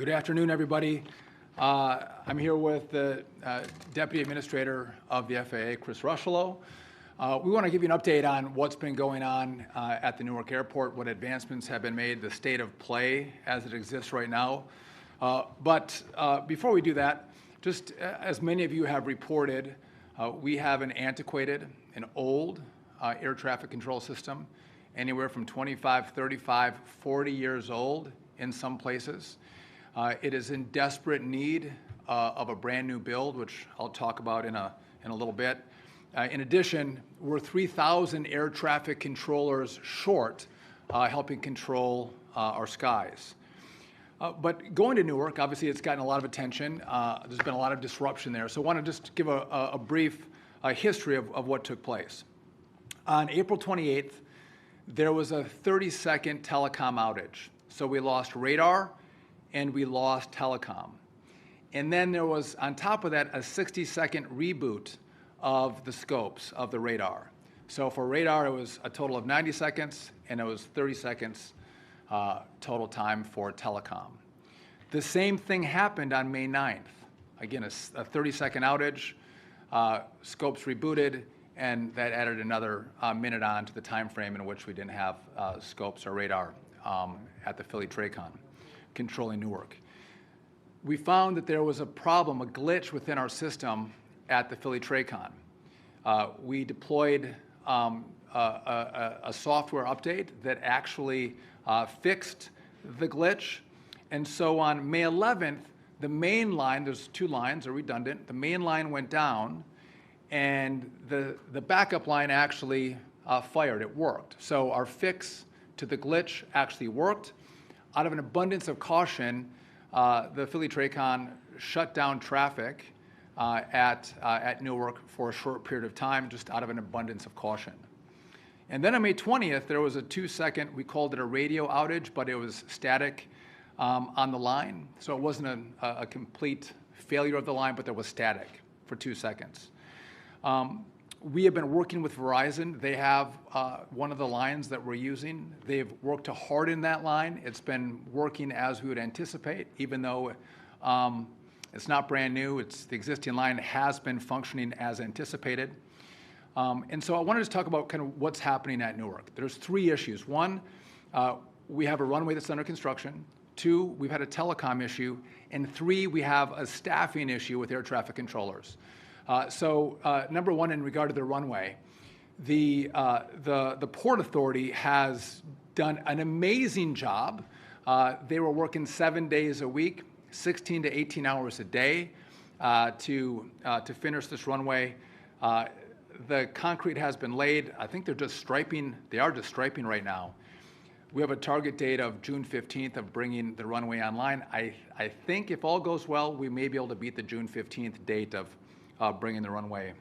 Good afternoon, everybody. I'm here with the Deputy Administrator of the FAA, Chris Rushlow. We want to give you an update on what's been going on at the Newark Airport, what advancements have been made, the state of play as it exists right now. But before we do that, just as many of you have reported, we have an antiquated, an old air traffic control system, anywhere from 25, 35, 40 years old in some places. It is in desperate need of a brand new build, which I'll talk about in a little bit. In addition, we're 3,000 air traffic controllers short, helping control our skies. But going to Newark, obviously it's gotten a lot of attention. There's been a lot of disruption there. So I want to just give a brief history of what took place. On April 28th, there was a 30-second telecom outage. So we lost radar and we lost telecom. And then there was, on top of that, a 60-second reboot of the scopes of the radar. So for radar, it was a total of 90 seconds, and it was 30 seconds total time for telecom. The same thing happened on May 9th. Again, a 30-second outage, scopes rebooted, and that added another minute on to the time frame in which we didn't have scopes or radar at the Philly TRACON controlling Newark. We found that there was a problem, a glitch within our system at the Philly TRACON. We deployed a software update that actually fixed the glitch. And so on May 11th, the main line, there's two lines, are redundant, the main line went down, and the backup line actually fired, it worked. So our fix to the glitch actually worked. Out of an abundance of caution, the Philly TRACON shut down traffic at Newark for a short period of time, just out of an abundance of caution. And then on May 20th, there was a 2-second, we called it a radio outage, but it was static on the line. So it wasn't a complete failure of the line, but there was static for 2 seconds. We have been working with Verizon. They have one of the lines that we're using. They've worked to harden that line. It's been working as we would anticipate, even though it's not brand new. It's the existing line has been functioning as anticipated. And so I wanted to talk about kind of what's happening at Newark. There's 3 issues. 1, we have a runway that's under construction. 2, we've had a telecom issue. And 3, we have a staffing issue with air traffic controllers. Number 1, in regard to the runway, the Port Authority has done an amazing job. They were working 7 days a week, 16 to 18 hours a day to finish this runway. The concrete has been laid. I think they're just striping. They are just striping right now. We have a target date of June 15th of bringing the runway online. I think if all goes well, we may be able to beat the June 15th date of bringing the runway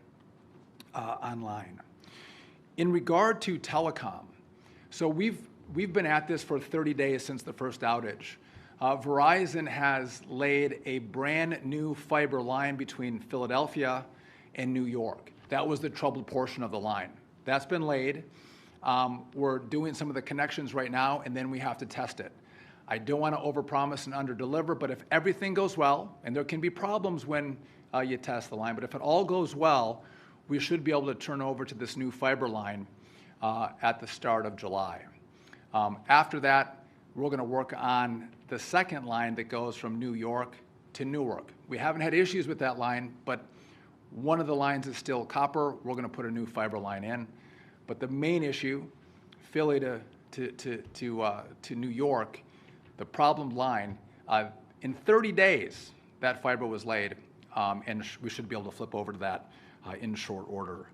online. In regard to telecom, so we've been at this for 30 days since the first outage. Verizon has laid a brand new fiber line between Philadelphia and New York. That was the troubled portion of the line. That's been laid. We're doing some of the connections right now, and then we have to test it. I don't want to overpromise and underdeliver, but if everything goes well, and there can be problems when you test the line, but if it all goes well, we should be able to turn over to this new fiber line at the start of July. After that, we're going to work on the second line that goes from New York to Newark. We haven't had issues with that line, but one of the lines is still copper. We're going to put a new fiber line in. But the main issue, Philly to New York, the problem line, in 30 days, that fiber was laid, and we should be able to flip over to that in short order.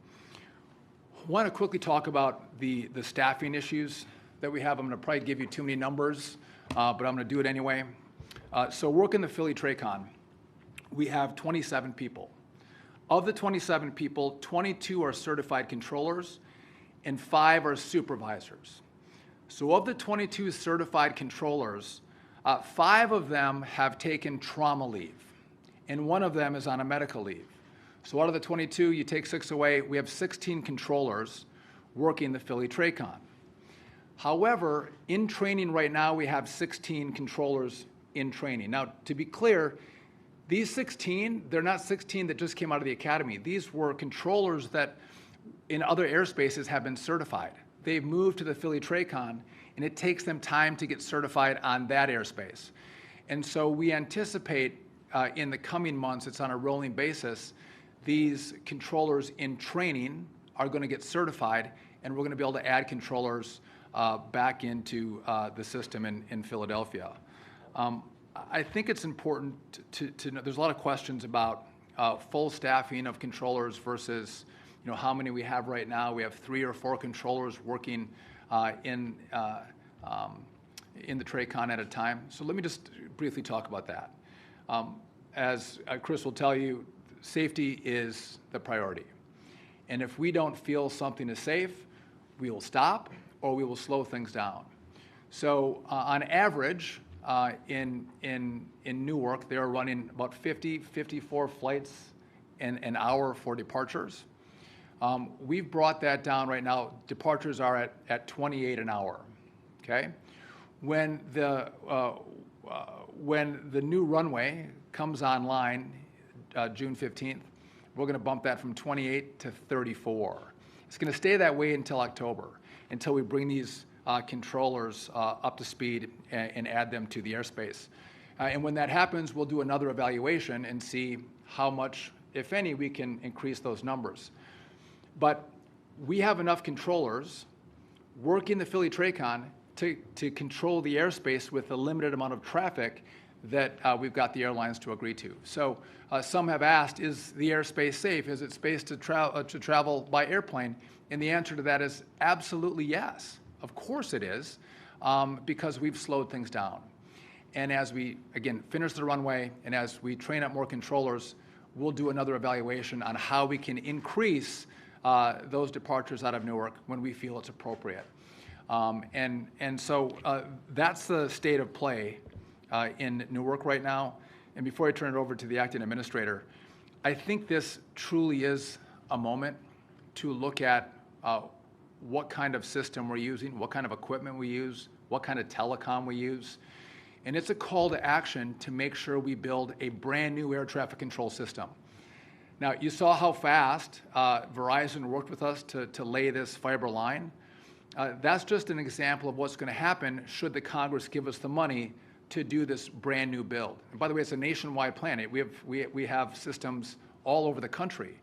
I want to quickly talk about the staffing issues that we have. I'm going to probably give you too many numbers, but I'm going to do it anyway. So working the Philly TRACON, we have 27 people. Of the 27 people, 22 are certified controllers, and 5 are supervisors. So of the 22 certified controllers, 5 of them have taken trauma leave, and 1 of them is on a medical leave. So out of the 22, you take 6 away, we have 16 controllers working the Philly TRACON. However, in training right now, we have 16 controllers in training. Now, to be clear, these 16, they're not 16 that just came out of the academy. These were controllers that in other airspaces have been certified. They've moved to the Philly TRACON, and it takes them time to get certified on that airspace. And so we anticipate in the coming months, it's on a rolling basis, these controllers in training are going to get certified, and we're going to be able to add controllers back into the system in Philadelphia. I think it's important to know, there's a lot of questions about full staffing of controllers versus how many we have right now. We have 3 or 4 controllers working in the TRACON at a time. So let me just briefly talk about that. As Chris will tell you, safety is the priority. And if we don't feel something is safe, we will stop or we will slow things down. So on average, in Newark, they're running about 54 flights an hour for departures. We've brought that down right now. Departures are at 28 an hour. Okay, when the new runway comes online, June 15th, we're going to bump that from 28 to 34. It's going to stay that way until October, until we bring these controllers up to speed and add them to the airspace. And when that happens, we'll do another evaluation and see how much, if any, we can increase those numbers. But we have enough controllers working the Philly TRACON to control the airspace with a limited amount of traffic that we've got the airlines to agree to. So some have asked, is the airspace safe? Is it safe to travel by airplane? And the answer to that is absolutely yes. Of course it is, because we've slowed things down. And as we, again, finish the runway and as we train up more controllers, we'll do another evaluation on how we can increase those departures out of Newark when we feel it's appropriate. And so that's the state of play in Newark right now. And before I turn it over to the acting administrator, I think this truly is a moment to look at what kind of system we're using, what kind of equipment we use, what kind of telecom we use. And it's a call to action to make sure we build a brand new air traffic control system. Now, you saw how fast Verizon worked with us to lay this fiber line. That's just an example of what's going to happen should the Congress give us the money to do this brand new build. And by the way, it's a nationwide plan. We have systems all over the country,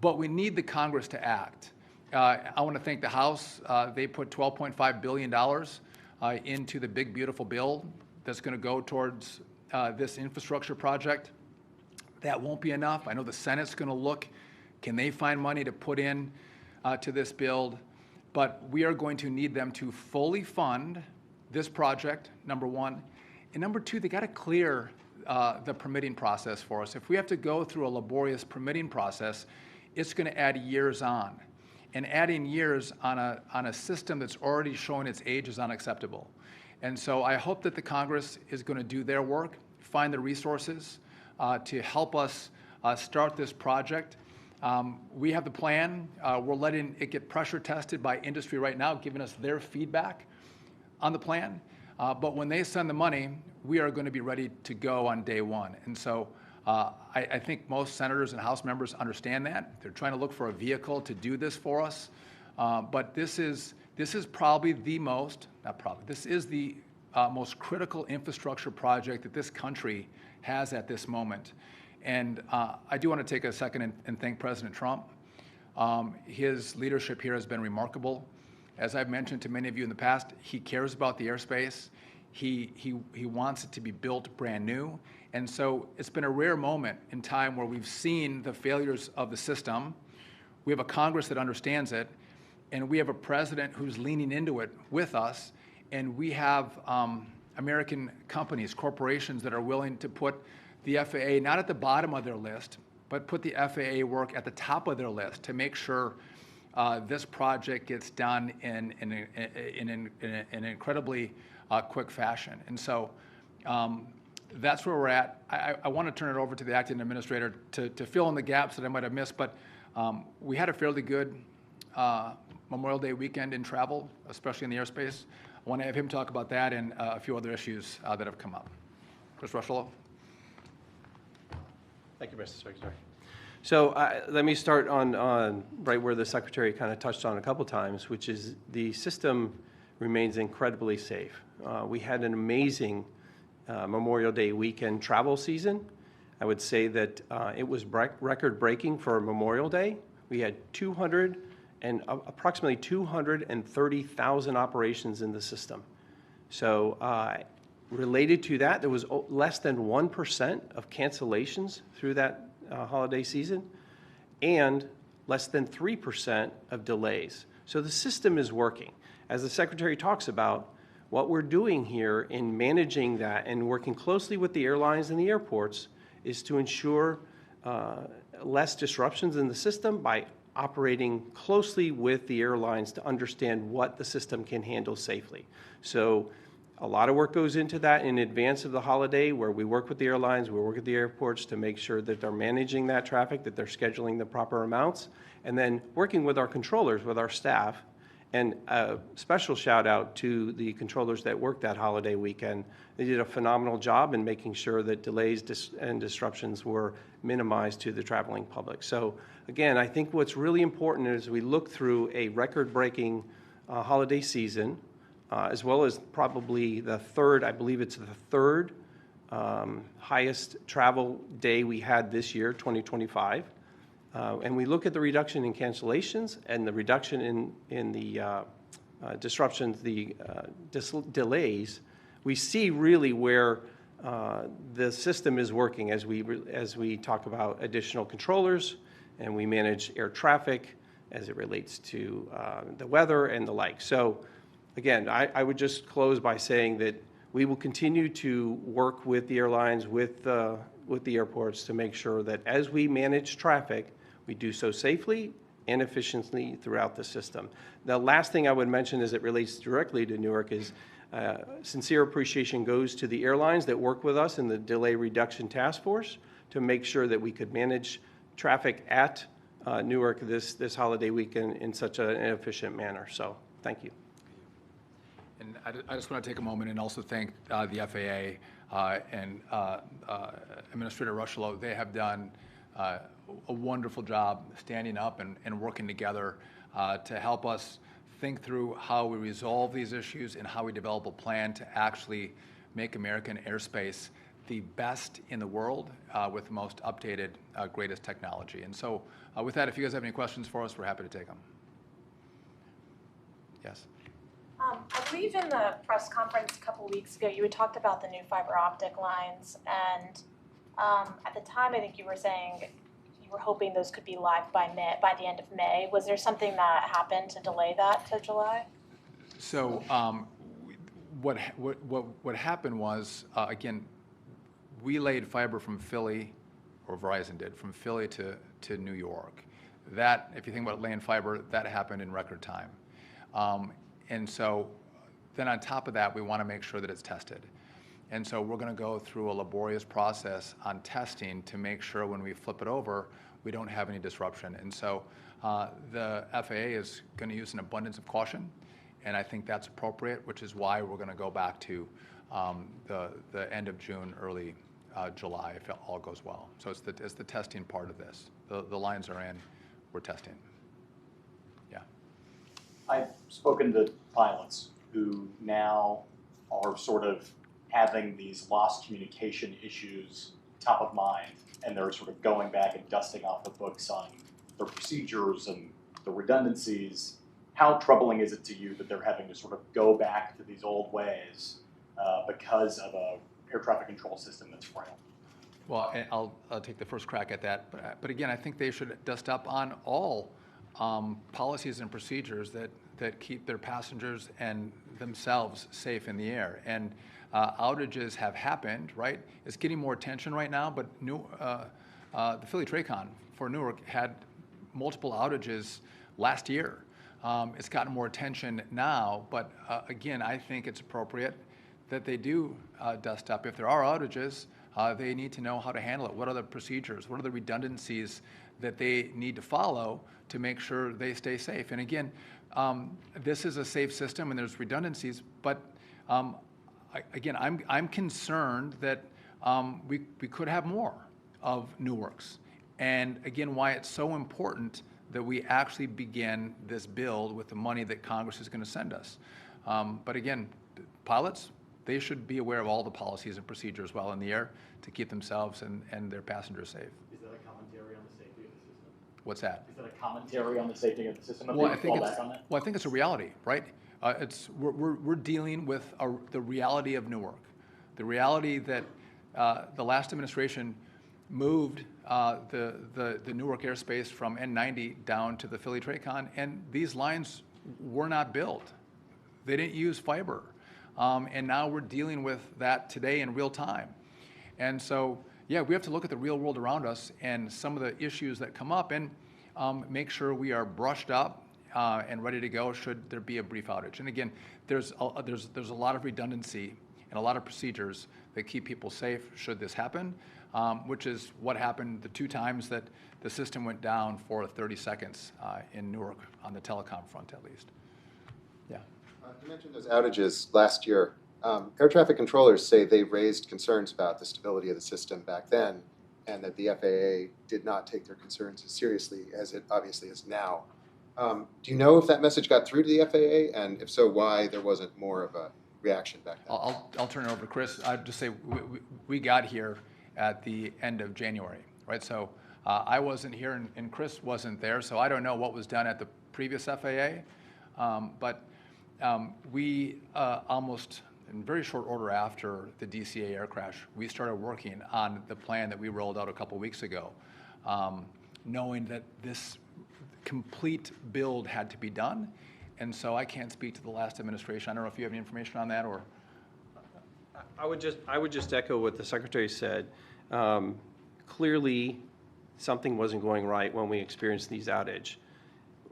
but we need the Congress to act. I want to thank the House. They put $12.5 billion into the big, beautiful bill that's going to go towards this infrastructure project. That won't be enough. I know the Senate's going to look, can they find money to put in to this build? But we are going to need them to fully fund this project, number one. And number two, they got to clear the permitting process for us. If we have to go through a laborious permitting process, it's going to add years on. And adding years on a system that's already showing its age is unacceptable. And so I hope that the Congress is going to do their work, find the resources to help us start this project. We have the plan. We're letting it get pressure tested by industry right now, giving us their feedback on the plan. But when they send the money, we are going to be ready to go on day one. And so I think most senators and House members understand that. They're trying to look for a vehicle to do this for us. But this is probably the most, not probably, this is the most critical infrastructure project that this country has at this moment. And I do want to take a second and thank President Trump. His leadership here has been remarkable. As I've mentioned to many of you in the past, he cares about the airspace. He wants it to be built brand new. And so it's been a rare moment in time where we've seen the failures of the system. We have a Congress that understands it, and we have a president who's leaning into it with us, and we have American companies, corporations that are willing to put the FAA not at the bottom of their list, but put the FAA work at the top of their list to make sure this project gets done in an incredibly quick fashion. And so that's where we're at. I want to turn it over to the acting administrator to fill in the gaps that I might have missed, but we had a fairly good Memorial Day weekend in travel, especially in the airspace. I want to have him talk about that and a few other issues that have come up. Chris Rushlow. Thank you, Mr. Secretary. So let me start on right where the Secretary kind of touched on a couple times, which is the system remains incredibly safe. We had an amazing Memorial Day weekend travel season. I would say that it was record-breaking for Memorial Day. We had approximately 230,000 operations in the system. So related to that, there was less than 1% of cancellations through that holiday season, and less than 3% of delays. So the system is working. As the Secretary talks about, what we're doing here in managing that and working closely with the airlines and the airports is to ensure less disruptions in the system by operating closely with the airlines to understand what the system can handle safely. So a lot of work goes into that in advance of the holiday, where we work with the airlines, we work with the airports to make sure that they're managing that traffic, that they're scheduling the proper amounts, and then working with our controllers, with our staff. And a special shout out to the controllers that worked that holiday weekend. They did a phenomenal job in making sure that delays and disruptions were minimized to the traveling public. So again, I think what's really important is we look through a record-breaking holiday season, as well as probably the third, I believe it's the third highest travel day we had this year, 2025. And we look at the reduction in cancellations and the reduction in the disruptions, the delays. We see really where the system is working as we talk about additional controllers and we manage air traffic as it relates to the weather and the like. So again, I would just close by saying that we will continue to work with the airlines, with the airports to make sure that as we manage traffic, we do so safely and efficiently throughout the system. The last thing I would mention as it relates directly to Newark is sincere appreciation goes to the airlines that work with us in the Delay Reduction Task Force to make sure that we could manage traffic at Newark this holiday weekend in such an efficient manner. So thank you. And I just want to take a moment and also thank the FAA and Administrator Rushlow. They have done a wonderful job standing up and working together to help us think through how we resolve these issues and how we develop a plan to actually make American airspace the best in the world with the most updated, greatest technology. And so with that, if you guys have any questions for us, we're happy to take them. Yes. I believe in the press conference a couple weeks ago, you had talked about the new fiber optic lines, and at the time, I think you were saying you were hoping those could be live by the end of May. Was there something that happened to delay that to July? So what happened was, again, we laid fiber from Philly, or Verizon did, from Philly to New York. That, if you think about laying fiber, that happened in record time. And so then on top of that, we want to make sure that it's tested. And so we're going to go through a laborious process on testing to make sure when we flip it over, we don't have any disruption. And so the FAA is going to use an abundance of caution, and I think that's appropriate, which is why we're going to go back to the end of June, early July, if all goes well. So it's the testing part of this. The lines are in, we're testing. Yeah. I've spoken to pilots who now are sort of having these lost communication issues top of mind, and they're sort of going back and dusting off the books on the procedures and the redundancies. How troubling is it to you that they're having to sort of go back to these old ways because of a air traffic control system that's frail? Well, I'll take the first crack at that. But again, I think they should dust up on all policies and procedures that keep their passengers and themselves safe in the air. And outages have happened, right? It's getting more attention right now, but the Philly TRACON for Newark had multiple outages last year. It's gotten more attention now, but again, I think it's appropriate that they do dust up. If there are outages, they need to know how to handle it. What are the procedures? What are the redundancies that they need to follow to make sure they stay safe? And again, this is a safe system and there's redundancies, but again, I'm concerned that we could have more of Newarks. And again, why it's so important that we actually begin this build with the money that Congress is going to send us. But again, pilots, they should be aware of all the policies and procedures while in the air to keep themselves and their passengers safe. Is that a commentary on the safety of the system? What's that? Is that a commentary on the safety of the system? Well, I think it's a reality, right? We're dealing with the reality of Newark, the reality that the last administration moved the Newark airspace from N90 down to the Philly TRACON, and these lines were not built. They didn't use fiber, and now we're dealing with that today in real time. And so, yeah, we have to look at the real world around us and some of the issues that come up, and make sure we are brushed up and ready to go should there be a brief outage. And again, there's a lot of redundancy and a lot of procedures that keep people safe should this happen, which is what happened the 2 times that the system went down for 30 seconds in Newark on the telecom front, at least. Yeah. You mentioned those outages last year. Air traffic controllers say they raised concerns about the stability of the system back then, and that the FAA did not take their concerns as seriously as it obviously is now. Do you know if that message got through to the FAA, and if so, why there wasn't more of a reaction back then? I'll turn it over to Chris. I'd just say we got here at the end of January, right? So I wasn't here and Chris wasn't there, so I don't know what was done at the previous FAA. But we almost in very short order after the DCA air crash, we started working on the plan that we rolled out a couple weeks ago, knowing that this complete build had to be done. And so I can't speak to the last administration. I don't know if you have any information on that or. I would just echo what the Secretary said. Clearly, something wasn't going right when we experienced these outages.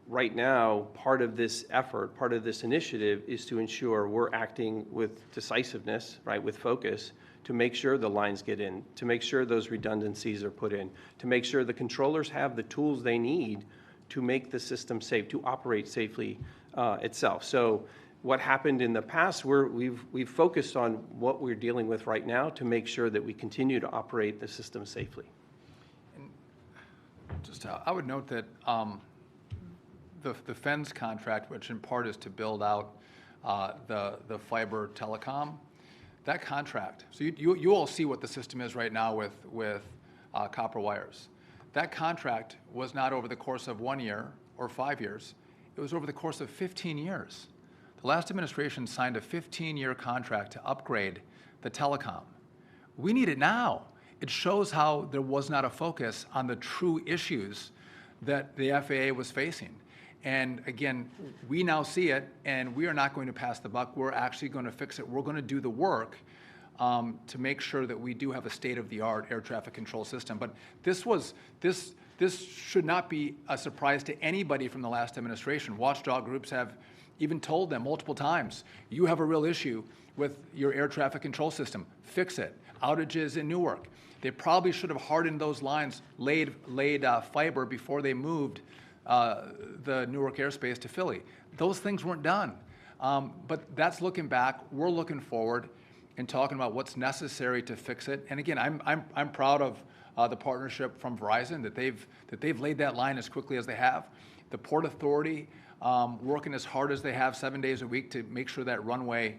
Right now, part of this effort, part of this initiative is to ensure we're acting with decisiveness, right, with focus, to make sure the lines get in, to make sure those redundancies are put in, to make sure the controllers have the tools they need to make the system safe, to operate safely itself. So what happened in the past, we've focused on what we're dealing with right now to make sure that we continue to operate the system safely. And just I would note that the FENS contract, which in part is to build out the fiber telecom, that contract, so you all see what the system is right now with copper wires. That contract was not over the course of 1 year or 5 years. It was over the course of 15 years. The last administration signed a 15-year contract to upgrade the telecom. We need it now. It shows how there was not a focus on the true issues that the FAA was facing. And again, we now see it, and we are not going to pass the buck. We're actually going to fix it. We're going to do the work to make sure that we do have a state-of-the-art air traffic control system. But this should not be a surprise to anybody from the last administration. Watchdog groups have even told them multiple times, you have a real issue with your air traffic control system. Fix it. Outages in Newark. They probably should have hardened those lines, laid fiber before they moved the Newark airspace to Philly. Those things weren't done. But that's looking back. We're looking forward and talking about what's necessary to fix it. And again, I'm proud of the partnership from Verizon that they've laid that line as quickly as they have. The Port Authority working as hard as they have 7 days a week to make sure that runway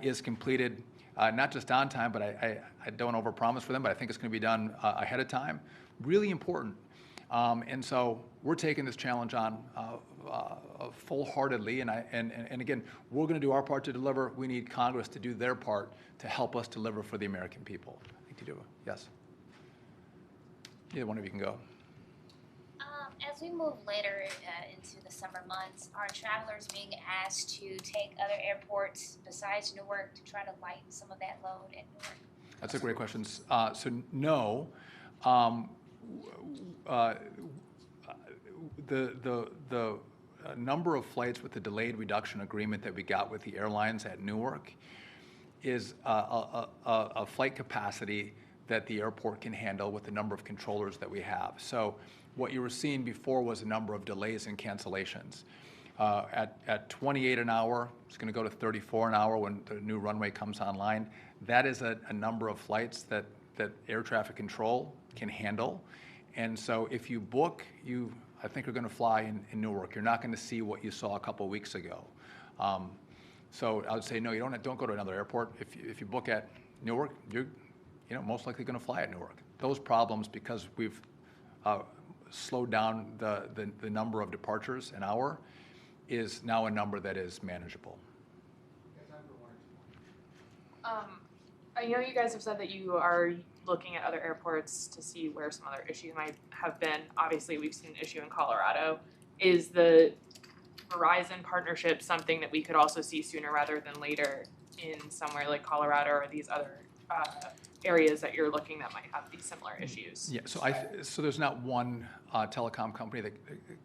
is completed, not just on time, but I don't overpromise for them, but I think it's going to be done ahead of time. Really important. And so we're taking this challenge on full-heartedly, and again, we're going to do our part to deliver. We need Congress to do their part to help us deliver for the American people. I think you do. Yes. Either one of you can go. As we move later into the summer months, are travelers being asked to take other airports besides Newark to try to lighten some of that load at Newark? That's a great question. So no. The number of flights with the delayed reduction agreement that we got with the airlines at Newark is a flight capacity that the airport can handle with the number of controllers that we have. So what you were seeing before was a number of delays and cancellations. At 28 an hour, it's going to go to 34 an hour when the new runway comes online. That is a number of flights that that air traffic control can handle. And so if you book, I think are going to fly in Newark. You're not going to see what you saw a couple weeks ago. So I would say, no, don't go to another airport. If you book at Newark, you're most likely going to fly at Newark. Those problems, because we've slowed down the number of departures an hour, is now a number that is manageable. I know you guys have said that you are looking at other airports to see where some other issues might have been. Obviously, we've seen an issue in Colorado. Is the Verizon partnership something that we could also see sooner rather than later in somewhere like Colorado or these other areas that you're looking that might have these similar issues? Yeah, so there's not one telecom company that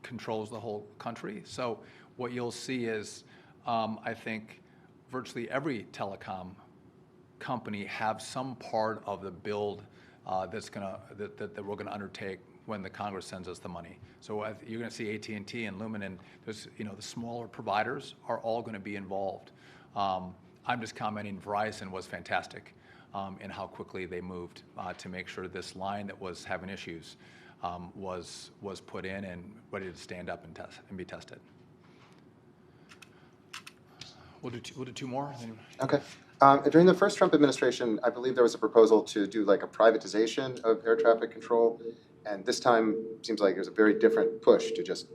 controls the whole country. So what you'll see is, I think, virtually every telecom company have some part of the build that we're gonna undertake when the Congress sends us the money. So you're gonna see AT&T and Lumen, and there's, the smaller providers are all gonna be involved. I'm just commenting Verizon was fantastic in how quickly they moved to make sure this line that was having issues was put in and ready to stand up and be tested. We'll do two more. Okay. During the first Trump administration, I believe there was a proposal to do like a privatization of air traffic control. And this time seems like there's a very different push to just,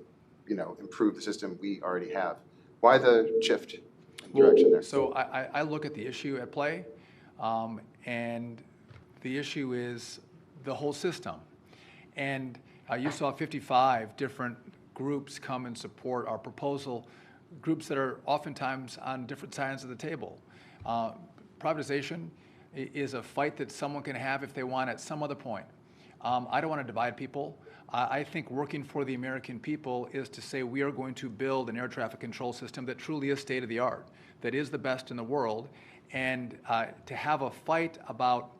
improve the system we already have. Why the shift in direction there? So I look at the issue at play, and the issue is the whole system. And you saw 55 different groups come and support our proposal, groups that are oftentimes on different sides of the table. Privatization is a fight that someone can have if they want at some other point. I don't want to divide people. I think working for the American people is to say we are going to build an air traffic control system that truly is state of the art, that is the best in the world. And to have a fight about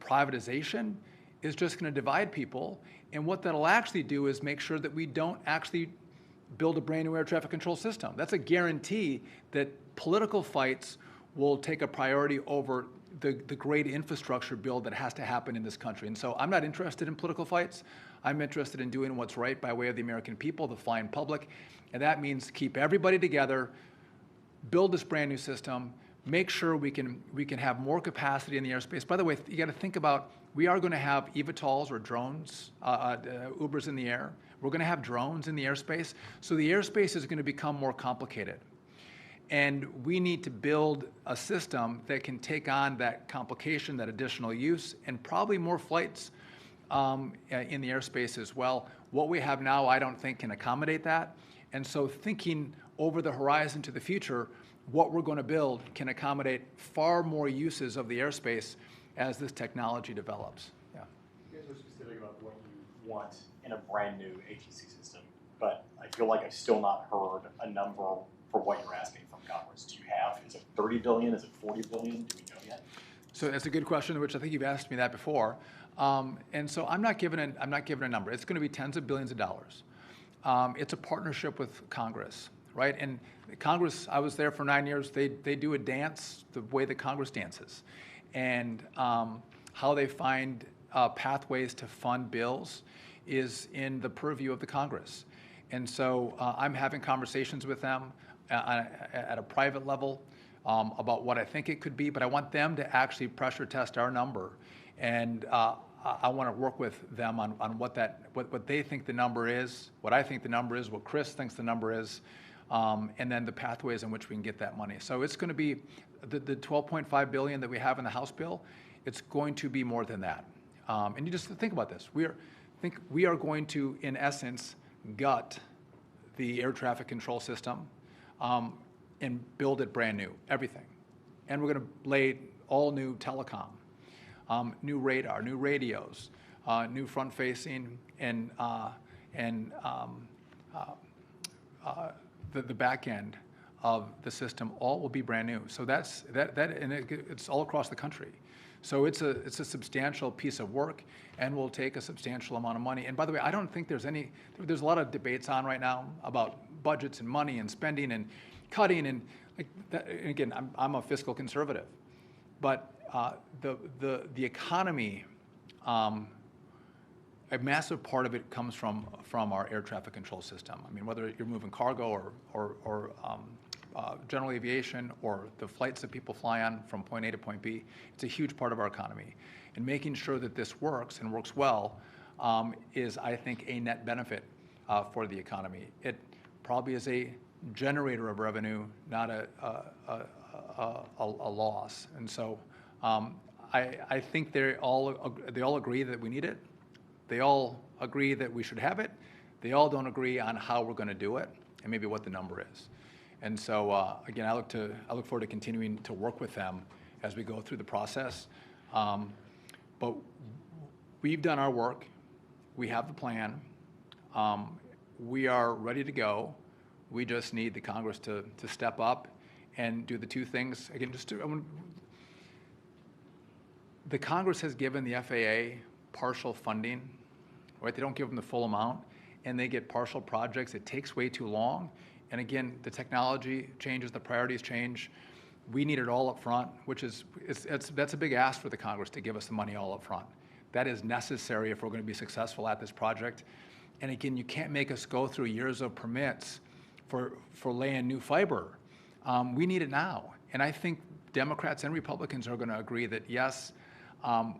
privatization is just going to divide people. And what that'll actually do is make sure that we don't actually build a brand new air traffic control system. That's a guarantee that political fights will take a priority over the great infrastructure build that has to happen in this country. And so I'm not interested in political fights. I'm interested in doing what's right by way of the American people, the flying public. And that means keep everybody together, build this brand new system, make sure we can have more capacity in the airspace. By the way, you got to think about, we are going to have eVTOLs or drones, Ubers in the air. We're going to have drones in the airspace. So the airspace is going to become more complicated. And we need to build a system that can take on that complication, that additional use, and probably more flights in the airspace as well. What we have now, I don't think, can accommodate that. And so thinking over the horizon to the future, what we're going to build can accommodate far more uses of the airspace as this technology develops. Yeah. You guys are specific about what you want in a brand new ATC system, but I feel like I've still not heard a number for what you're asking from Congress. Do you have, is it 30 billion, is it 40 billion, do we know yet? So that's a good question, which I think you've asked me that before. And so I'm not giving a number. It's going to be tens of billions of dollars. It's a partnership with Congress, right? And Congress, I was there for 9 years. They do a dance the way that Congress dances, and how they find pathways to fund bills is in the purview of the Congress. And so I'm having conversations with them at a private level about what I think it could be, but I want them to actually pressure test our number. And I want to work with them on what they think the number is, what I think the number is, what Chris thinks the number is, and then the pathways in which we can get that money. So it's going to be the $12.5 billion that we have in the House bill. It's going to be more than that. And you just think about this. We are going to, in essence, gut the air traffic control system and build it brand new, everything. And we're going to lay all new telecom, new radar, new radios, new front-facing, and the back end of the system all will be brand new. So it's all across the country. So it's a substantial piece of work, and will take a substantial amount of money. And by the way, I don't think there's a lot of debates on right now about budgets and money and spending and cutting and like that. And again, I'm a fiscal conservative, but the economy a massive part of it comes from our air traffic control system. I mean, whether you're moving cargo or general aviation or the flights that people fly on from point A to point B, it's a huge part of our economy. And making sure that this works and works well is, I think, a net benefit for the economy. It probably is a generator of revenue, not a loss. And so I think they all agree that we need it. They all agree that we should have it. They all don't agree on how we're going to do it and maybe what the number is. And so again, I look forward to continuing to work with them as we go through the process. But we've done our work. We have the plan. We are ready to go. We just need the Congress to step up and do the two things. Again, the Congress has given the FAA partial funding, right? They don't give them the full amount, and they get partial projects. It takes way too long. And again, the technology changes, the priorities change. We need it all up front, which that's a big ask for the Congress to give us the money all up front. That is necessary if we're going to be successful at this project. And again, you can't make us go through years of permits for laying new fiber. We need it now. And I think Democrats and Republicans are going to agree that yes,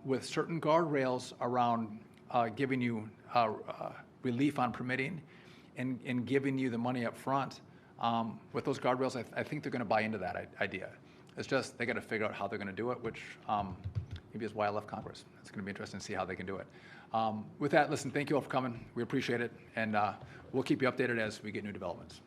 with certain guardrails around giving you relief on permitting and giving you the money up front, with those guardrails, I think they're going to buy into that idea. It's just they got to figure out how they're going to do it, which maybe is why I left Congress. It's going to be interesting to see how they can do it. With that, listen, thank you all for coming. We appreciate it, and we'll keep you updated as we get new developments.